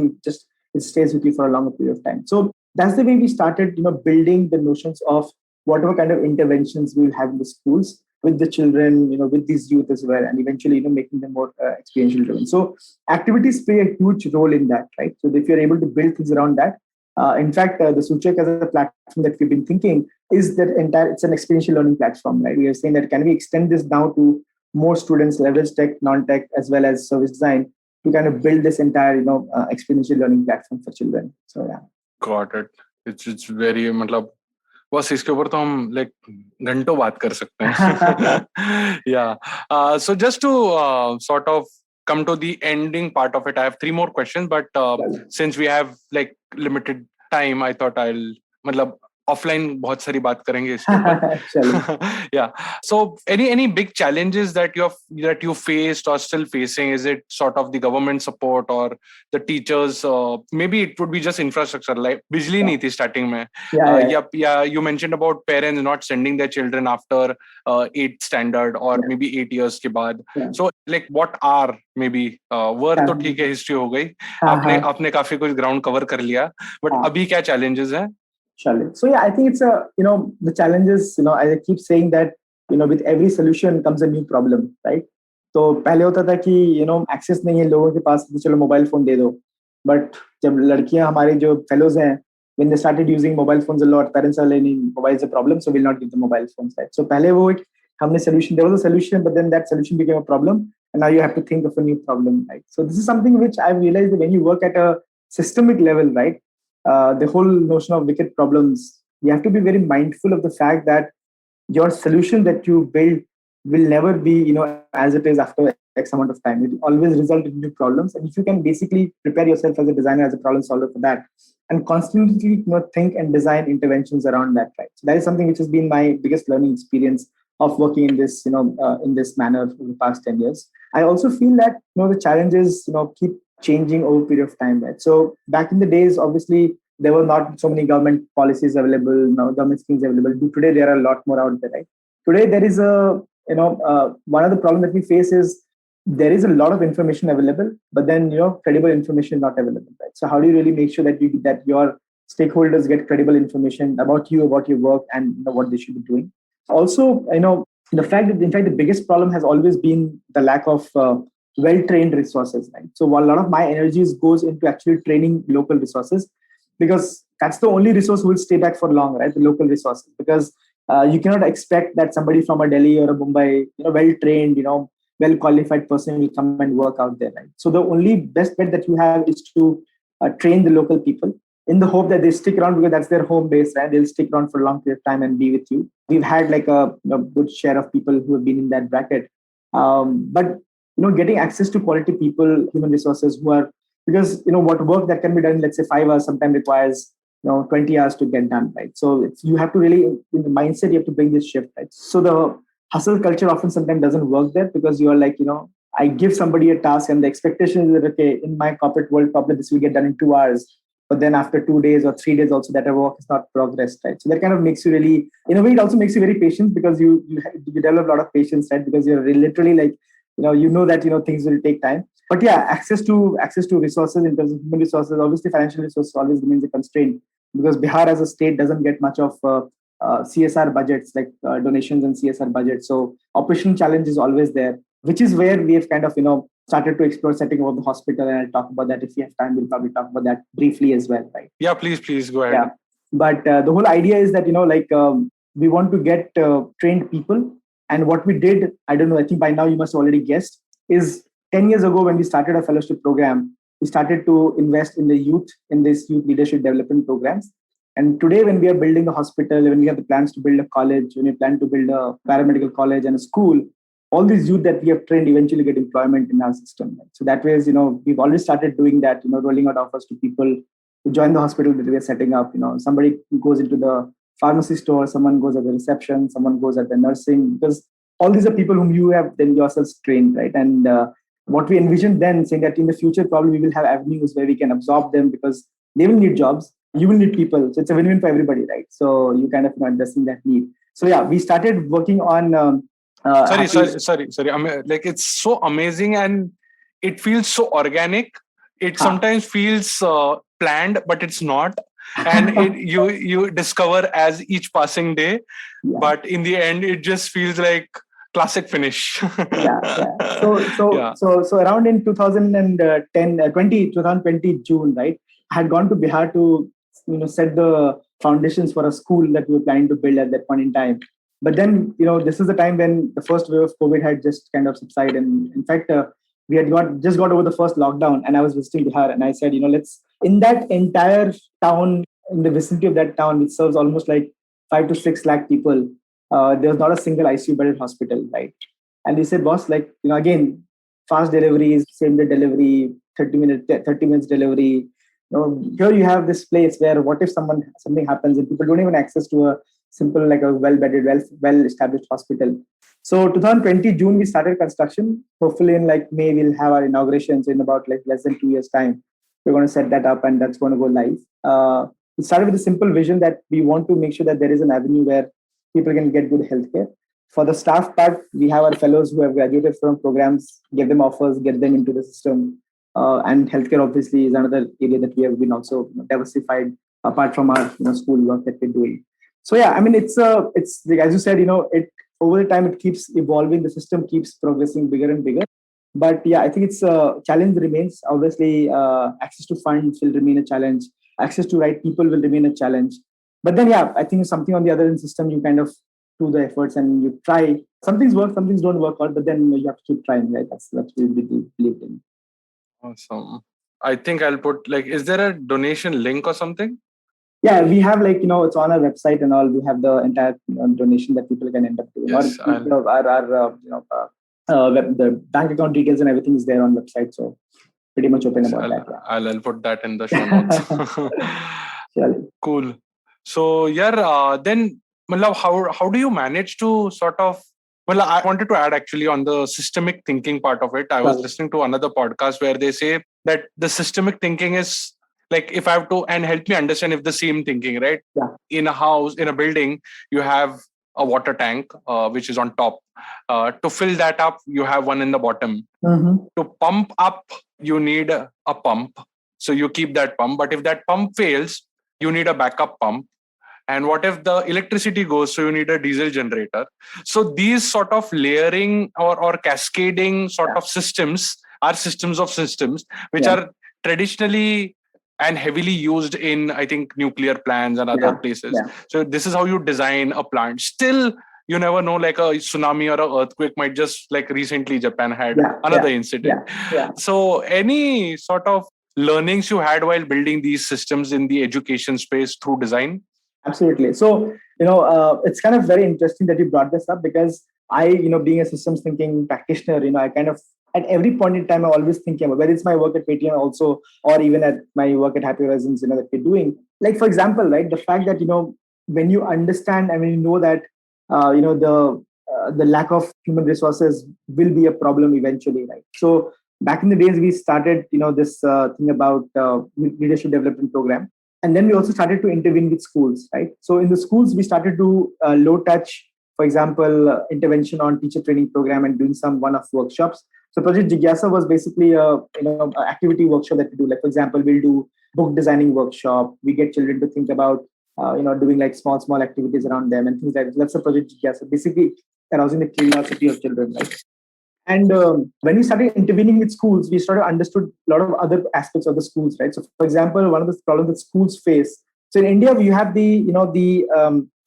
it stays with you for a longer period of time. So that's the way we started building the notions of whatever kind of interventions we will have in the schools with the children, with these youth as well, and eventually making them more experiential driven. So activities play a huge role in that, right? So if you're able to build things around that, in fact, the Soochak as a platform that we've been thinking is that it's an experiential learning platform, right? We are saying that can we extend this down to more students, leverage tech, non-tech, as well as service design, to kind of build this entire experiential learning platform for children. So yeah. Got it. It's very मतलब बस इसके ऊपर तो हम like घंटों बात कर सकते हैं. Yeah. So just to sort of come to the ending part of it, I have 3 more questions, but since we have like limited time, I thought I'll मतलब offline बहुत सारी बात करेंगे इसके ऊपर. Yeah. So any big challenges that you faced or still facing? Is it sort of the government support or the teachers? Maybe it would be just infrastructure. Like बिजली नहीं थी starting में. Yeah. You mentioned about parents not sending their children after 8th standard or maybe 8 years के बाद. So like what are maybe were तो ठीक है, history हो गई. आपने काफी कुछ ground cover कर लिया. But अभी क्या challenges हैं? So I think it's the challenges, I keep saying that, with every solution comes a new problem, right? तो पहले होता था कि एक्सेस नहीं है लोगों के पास, तो चलो मोबाइल फोन दे दो. बट जब लड़कियां हमारे जो फेलोज हैं, when they started using mobile phones a lot, parents are learning mobile is a problem, so we'll not give the mobile phones, right? So पहले वो हमने solution, there was a solution, but then that solution became a problem, and now you have to think of a new problem, right? So this is something which I've realized that when you work at a systemic level, right, the whole notion of wicked problems, you have to be very mindful of the fact that your solution that you build will never be, as it is after X amount of time. It will always result in new problems. And if you can basically prepare yourself as a designer, as a problem solver for that, and constantly think and design interventions around that, right? So that is something which has been my biggest learning experience of working in this, in this manner for the past 10 years. I also feel that, the challenges, keep changing over a period of time, right? So back in the days, obviously, there were not so many government policies available, government schemes available. Today, there are a lot more out there, right? Today, there is one of the problems that we face is there is a lot of information available, but then, credible information not available, right? So how do you really make sure that your stakeholders get credible information about you, about your work, and what they should be doing? Also, the fact that, in fact, the biggest problem has always been the lack of well-trained resources, right? So a lot of my energies goes into actually training local resources, because that's the only resource who will stay back for long, right? The local resources, because you cannot expect that somebody from a Delhi or a Mumbai, well-trained, well-qualified person will come and work out there, right? So the only best bet that you have is to train the local people in the hope that they stick around, because that's their home base, right? They'll stick around for a long period of time and be with you. We've had like a good share of people who have been in that bracket. But getting access to quality people, human resources who are, because what work that can be done, let's say 5 hours, sometimes requires 20 hours to get done, right? So you have to really, in the mindset, you have to bring this shift, right? So the hustle culture often sometimes doesn't work there, because you are like, I give somebody a task and the expectation is that, okay, in my corporate world, probably this will get done in 2 hours. But then after 2 days or 3 days also, that work is not progressed, right? So that kind of makes you really, in a way, it also makes you very patient, because you develop a lot of patience, right? Because you're literally like, that, things will take time. But yeah, access to resources in terms of human resources, obviously financial resources always remains a constraint, because Bihar as a state doesn't get much of CSR budgets, like donations and CSR budgets. So operational challenge is always there, which is where we have kind of, started to explore setting up the hospital. And I'll talk about that if we have time. We'll probably talk about that briefly as well, right? Yeah, please go ahead. Yeah. But the whole idea is that, we want to get trained people. And what we did, I don't know, I think by now you must have already guessed, is 10 years ago when we started a fellowship program, we started to invest in the youth, in this youth leadership development programs. And today when we are building a hospital, when we have the plans to build a college, when we plan to build a paramedical college and a school, all these youth that we have trained eventually get employment in our system. Right? So that way, we've already started doing that, rolling out offers to people to join the hospital that we are setting up. Somebody goes into the pharmacy store, someone goes at the reception, someone goes at the nursing, because all these are people whom you have then yourselves trained, right? And what we envisioned then, saying that in the future, probably we will have avenues where we can absorb them, because they will need jobs, you will need people. So it's a win-win for everybody, right? So you kind of addressing that need. So yeah, we started working on... Sorry. Like, it's so amazing and it feels so organic. It sometimes feels planned, but it's not. And you discover as each passing day, but in the end, it just feels like classic finish. So around in 2020 June, right? I had gone to Bihar to set the foundations for a school that we were planning to build at that point in time. But then this is the time when the first wave of COVID had just kind of subsided. And in fact, we had just got over the first lockdown, and I was visiting Bihar, and I said, let's, in that entire town, in the vicinity of that town, which serves almost like 5 to 6 lakh people, there's not a single ICU bedded hospital, right? And we said, boss, like, again, fast deliveries, same day delivery, 30 minutes delivery, Here you have this place where what if something happens and people don't even access to a simple, like a well-bedded, well-established hospital. So 2020 June, we started construction. Hopefully in like May, we'll have our inaugurations in about like less than 2 years time. We're going to set that up and that's going to go live. We started with a simple vision that we want to make sure that there is an avenue where people can get good healthcare. For the staff part, we have our fellows who have graduated from programs, give them offers, get them into the system. And healthcare obviously is another area that we have been also diversified apart from our school work that we're doing. So yeah, I mean, it's like, as you said, it over the time it keeps evolving. The system keeps progressing bigger and bigger. But yeah, I think it's a challenge remains. Obviously, access to funds will remain a challenge. Access to right people will remain a challenge. But then, yeah, I think something on the other end system, you kind of do the efforts and you try. Some things work, some things don't work out, but then you have to keep trying, right? That's what we believe in. Awesome. I think I'll put is there a donation link or something? Yeah, we have it's on our website and all. We have the entire donation that people can end up doing. Yes, the bank account details and everything is there on website. So pretty much open about that. Yeah. I'll put that in the show notes. Surely. Cool. So then how do you manage to sort of, I wanted to add actually on the systemic thinking part of it. I was listening to another podcast where they say that the systemic thinking is if I have to, and help me understand if the same thinking, right? Yeah. In a house, in a building, you have a water tank, which is on top. To fill that up, you have one in the bottom. Mm-hmm. To pump up, you need a pump. So you keep that pump. But if that pump fails, you need a backup pump. And what if the electricity goes? So you need a diesel generator. So these sort of layering or cascading sort of systems are systems of systems, which are traditionally and heavily used in, I think, nuclear plants and other places. Yeah. So this is how you design a plant. Still, you never know, like a tsunami or an earthquake might just, like recently Japan had another incident. Yeah. So any sort of learnings you had while building these systems in the education space through design? Absolutely. So, it's kind of very interesting that you brought this up because I, being a systems thinking practitioner, I kind of, at every point in time, I always think about whether it's my work at Paytm also, or even at my work at Happy Horizons, that we're doing. Like, for example, right, the fact that, when you understand, I mean, you know that, the lack of human resources will be a problem eventually, right? So back in the days, we started, this thing about leadership development program. And then we also started to intervene with schools, right? So in the schools, we started to low touch, for example, intervention on teacher training program and doing some one-off workshops. So Project Jigyasa was basically a activity workshop that we do. Like, for example, we'll do book designing workshop. We get children to think about, doing like small activities around them and things like that. That's a Project Jigyasa, basically arousing the curiosity of children, right? And when we started intervening with schools, we started understood a lot of other aspects of the schools, right? So, for example, one of the problems that schools face. So in India, we have the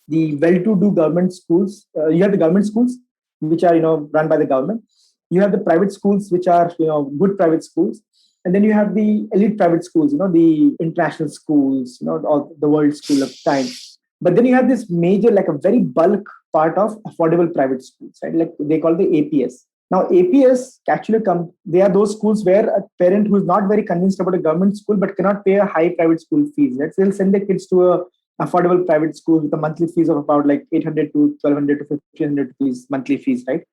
well-to-do government schools. You have the government schools, which are run by the government. You have the private schools, which are good private schools, and then you have the elite private schools. The international schools, all the world school of time. But then you have this major, like a very bulk part of affordable private schools, right? Like they call the APS. Now, APS actually they are those schools where a parent who is not very convinced about a government school but cannot pay a high private school fees. Right? So they'll send their kids to a affordable private school with a monthly fees of about like 800 to 1200 to 1500 rupees monthly fees, right?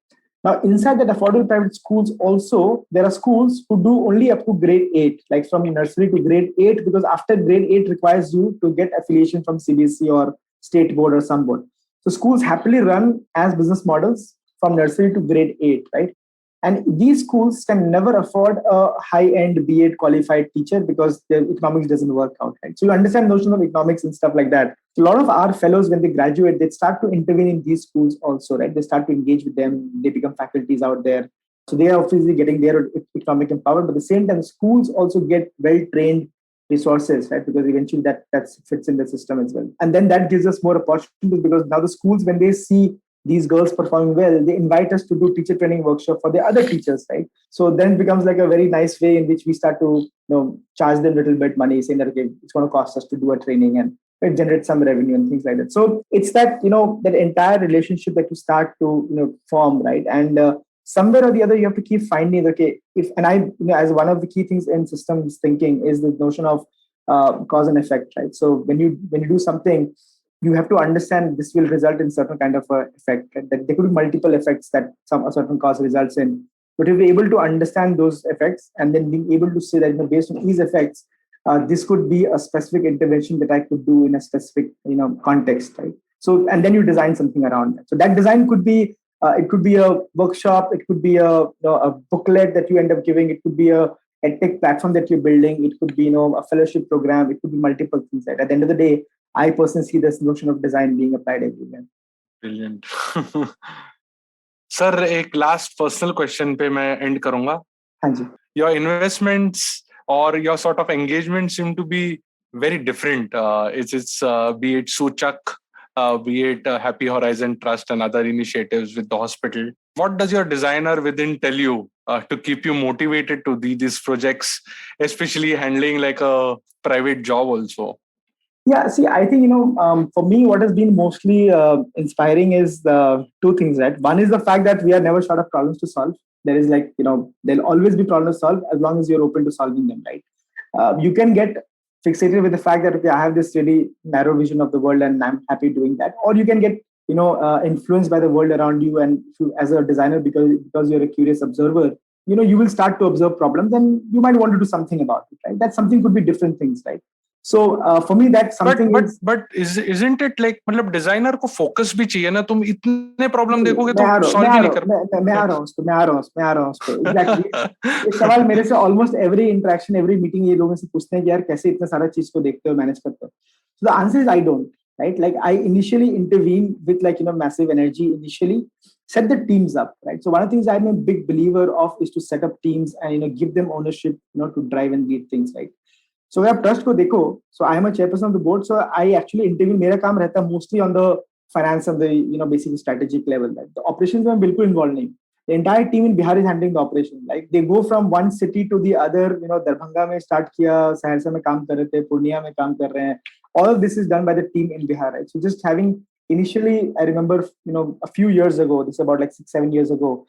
Now, inside that affordable private schools also, there are schools who do only up to grade 8, like from nursery to grade 8, because after grade 8 requires you to get affiliation from CBSE or state board or some board. So schools happily run as business models from nursery to grade 8, right? And these schools can never afford a high-end B.Ed qualified teacher because the economics doesn't work out, right? So you understand the notion of economics and stuff like that. So a lot of our fellows, when they graduate, they start to intervene in these schools also, right? They start to engage with them. They become faculties out there. So they are obviously getting their economic empowerment, but at the same time, schools also get well-trained resources, right? Because eventually that fits in the system as well. And then that gives us more opportunities because now the schools, when they see these girls performing well, they invite us to do teacher training workshop for the other teachers, right? So then it becomes like a very nice way in which we start to charge them a little bit money, saying that, okay, it's going to cost us to do a training and it generates some revenue and things like that. So it's that, that entire relationship that you start to, form, right? And somewhere or the other, you have to keep finding, okay, as one of the key things in systems thinking is the notion of cause and effect, right? So when you do something, you have to understand this will result in certain kind of effect. Right? That there could be multiple effects that a certain cause results in. But if you're able to understand those effects and then being able to say that, based on these effects, this could be a specific intervention that I could do in a specific context, right? So and then you design something around that. So that design could be it could be a workshop, it could be a booklet that you end up giving, it could be a EdTech platform that you're building, it could be a fellowship program, it could be multiple things. Right? At the end of the day, I personally see this notion of design being applied everywhere. Brilliant. Sir, एक last personal question पे मैं end करूँगा. हाँ जी. Your investments or your sort of engagement seem to be very different. It's be it Soochak, be it Happy Horizon Trust and other initiatives with the hospital. What does your designer within tell you to keep you motivated to do these projects, especially handling like a private job also? Yeah, see, I think, for me, what has been mostly inspiring is the two things, right? One is the fact that we are never short of problems to solve. There is there'll always be problems to solve as long as you're open to solving them, right? You can get fixated with the fact that, okay, I have this really narrow vision of the world and I'm happy doing that. Or you can get, influenced by the world around you. And as a designer, because you're a curious observer, you will start to observe problems and you might want to do something about it, right? That something could be different things, right? So for me, that's something. But isn't it like, मतलब designer को focus भी चाहिए ना? तुम इतने problem देखोगे तो solve भी नहीं कर. मैं आ रहा हूँ उस पे. Exactly. ये सवाल मेरे से almost every interaction, every meeting ये लोगों से पूछते हैं कि यार कैसे इतना सारा चीज को देखते हो, manage करते हो. So the answer is I don't. Right? Like I initially intervene with massive energy initially, set the teams up. Right? So one of the things I'm a big believer of is to set up teams and give them ownership, to drive and lead things. Right? So अगर आप trust को देखो, so I am a chairperson of the board, so I actually intervene. मेरा काम रहता है mostly on the finance and the basically strategic level. Right? The operations में I'm बिल्कुल involved नहीं. The entire team in Bihar is handling the operation. Like they go from one city to the other. Darbhanga में start किया, सहरसा में काम कर रहे थे, पूर्णिया में काम कर रहे हैं. All of this is done by the team in Bihar. Right? So just having initially, I remember a few years ago, this is about 6-7 years ago,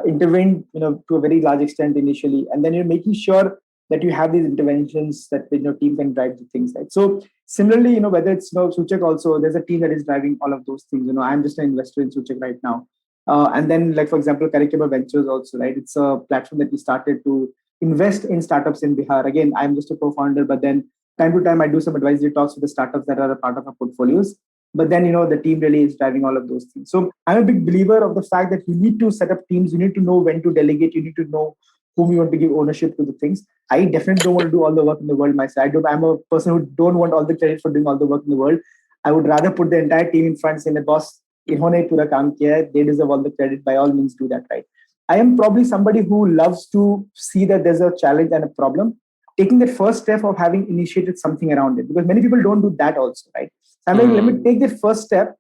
intervened to a very large extent initially, and then you're making sure that you have these interventions that your team can drive the things, right? So similarly, whether it's Soochak also, there's a team that is driving all of those things. I'm just an investor in Soochak right now. And then for example, Karekeba Ventures also, right? It's a platform that we started to invest in startups in Bihar. Again, I'm just a co-founder, but then time to time I do some advisory talks with the startups that are a part of our portfolios. But then, the team really is driving all of those things. So I'm a big believer of the fact that you need to set up teams. You need to know when to delegate. You need to know whom you want to give ownership to the things. I definitely don't want to do all the work in the world myself. I'm a person who don't want all the credit for doing all the work in the world. I would rather put the entire team in front saying, boss, इन्होंने पूरा काम किया है, they deserve all the credit. By all means, do that, right? I am probably somebody who loves to see that there's a challenge and a problem, taking that first step of having initiated something around it, because many people don't do that also, right? So I'm like, let me take that first step.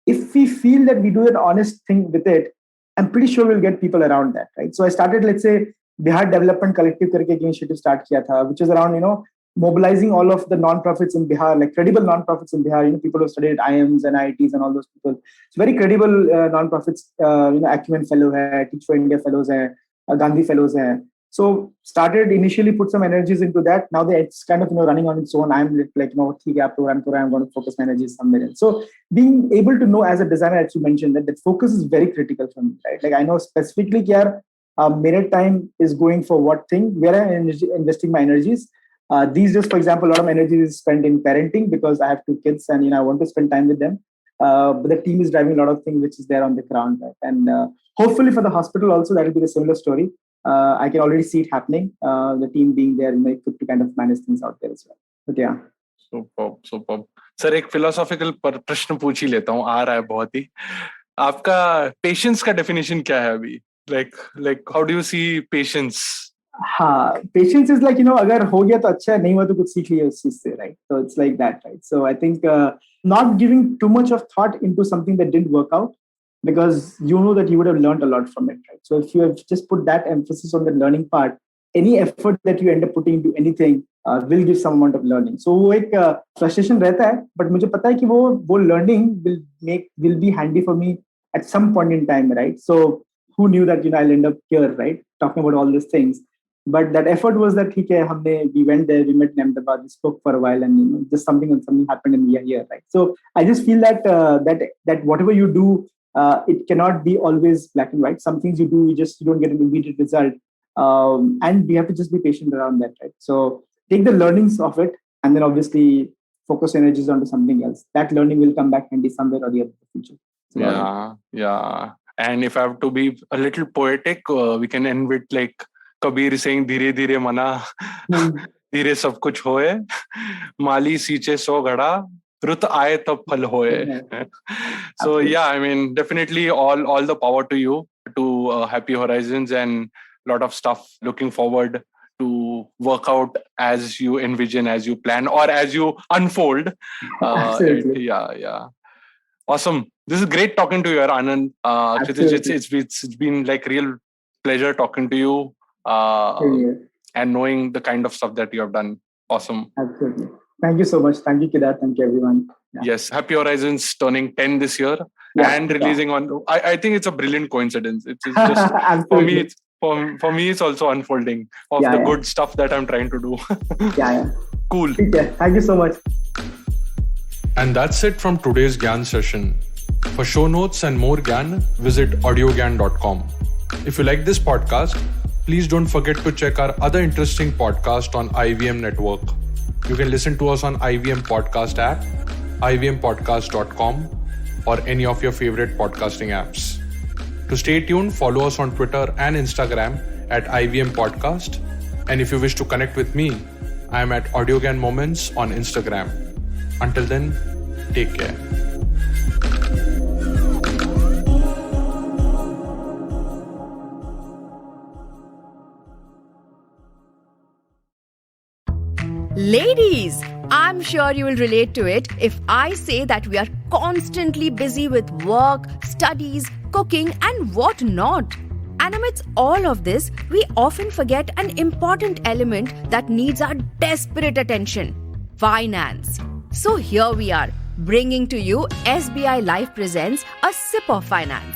If we feel that we do an honest thing with it, I'm pretty sure we'll get people around that, right? So I started, let's say, Bihar Development Collective करके एक initiative start किया था, which is around mobilizing all of the non-profits in Bihar, like credible non-profits in Bihar, people who studied at IIMs and IITs and all those people. It's very credible non-profits, Acumen Fellow hai, Teach for India Fellows hai, Gandhi Fellows hai. So started initially put some energies into that. Now that it's kind of running on its own, I'm like, I'm going to focus my energies somewhere else. So being able to know as a designer, as you mentioned, that the focus is very critical for me, right? Like I know specifically here, minute time is going for what thing, where I'm investing my energies. These days, for example, a lot of energy is spent in parenting because I have 2 kids and I want to spend time with them. But the team is driving a lot of things which is there on the ground, right? And hopefully for the hospital also, that will be a similar story. I can already see it happening. The team being there, equipped to kind of manage things out there as well. But yeah. Superb. Sir एक philosophical प्रश्न पूछ ही लेता हूँ, आ रहा है बहुत ही. आपका patience का definition क्या है अभी? Like how do you see patience? हाँ, patience is like, अगर हो गया तो अच्छा है, नहीं हुआ तो कुछ सीख लिया उस चीज से, right? So it's like that, right? So I think not giving too much of thought into something that didn't work out, because you know that you would have learned a lot from it, right? So if you have just put that emphasis on the learning part, any effort that you end up putting into anything will give some amount of learning. So वो एक frustration रहता है, but मुझे पता है कि वो learning will be handy for me at some point in time, right? So who knew that I'll end up here, right? Talking about all these things. But that effort was that we went there, we met in Ahmedabad, we spoke for a while, and just something happened, and we are here, right? So I just feel that that whatever you do, it cannot be always black and white. Some things you do, you don't get an immediate result, and we have to just be patient around that, right? So take the learnings of it, and then obviously focus energies onto something else. That learning will come back handy somewhere or the other in the future. So, yeah. And if I have to be a little poetic, we can end with like Kabir saying, "Dhire dhire mana, dhire sab kuch hoye, mali siiche so gada, rut aaye tab phal hoye." So yeah, I mean, definitely all the power to you, to Happy Horizons, and a lot of stuff looking forward to work out as you envision, as you plan, or as you unfold. Absolutely. Yeah. Awesome. This is great talking to you, Anand. It's been like real pleasure talking to you, and knowing the kind of stuff that you have done. Awesome. Absolutely. Thank you so much. Thank you, Kedar. Thank you, everyone. Yeah. Yes. Happy Horizons turning 10 this year and releasing on. I think it's a brilliant coincidence. It's just for me. For me, it's also unfolding of the good stuff that I'm trying to do. Cool. Thank you so much. And that's it from today's Gyan session. For show notes and more Gyan, visit audiogyan.com. If you like this podcast, please don't forget to check our other interesting podcast on IVM Network. You can listen to us on IVM Podcast app, ivmpodcast.com, or any of your favorite podcasting apps. To stay tuned, follow us on Twitter and Instagram at IVM Podcast. And if you wish to connect with me, I am at Audiogyan Moments on Instagram. Until then, take care. Ladies, I'm sure you will relate to it if I say that we are constantly busy with work, studies, cooking, and what not. And amidst all of this, we often forget an important element that needs our desperate attention: finance. So here we are, bringing to you SBI Life presents A Sip of Finance,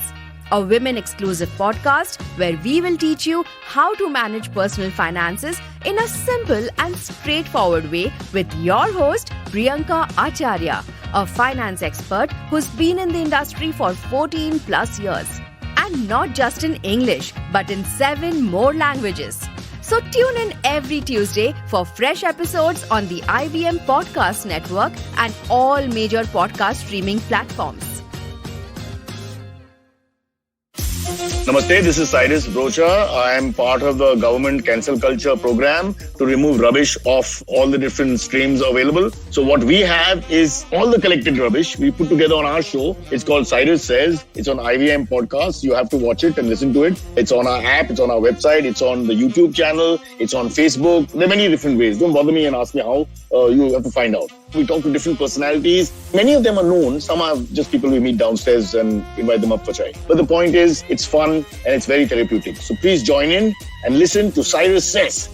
a women-exclusive podcast where we will teach you how to manage personal finances in a simple and straightforward way with your host, Priyanka Acharya, a finance expert who's been in the industry for 14 plus years. And not just in English, but in 7 more languages. So tune in every Tuesday for fresh episodes on the IVM Podcast Network and all major podcast streaming platforms. Namaste, this is Cyrus Brocha. I am part of the government cancel culture program to remove rubbish off all the different streams available. So what we have is all the collected rubbish we put together on our show. It's called Cyrus Says. It's on IVM Podcast. You have to watch it and listen to it. It's on our app. It's on our website. It's on the YouTube channel. It's on Facebook. There are many different ways. Don't bother me and ask me how. You have to find out. We talk to different personalities. Many of them are known. Some are just people we meet downstairs and invite them up for chai. But the point is, it's fun and it's very therapeutic. So please join in and listen to Cyrus Says.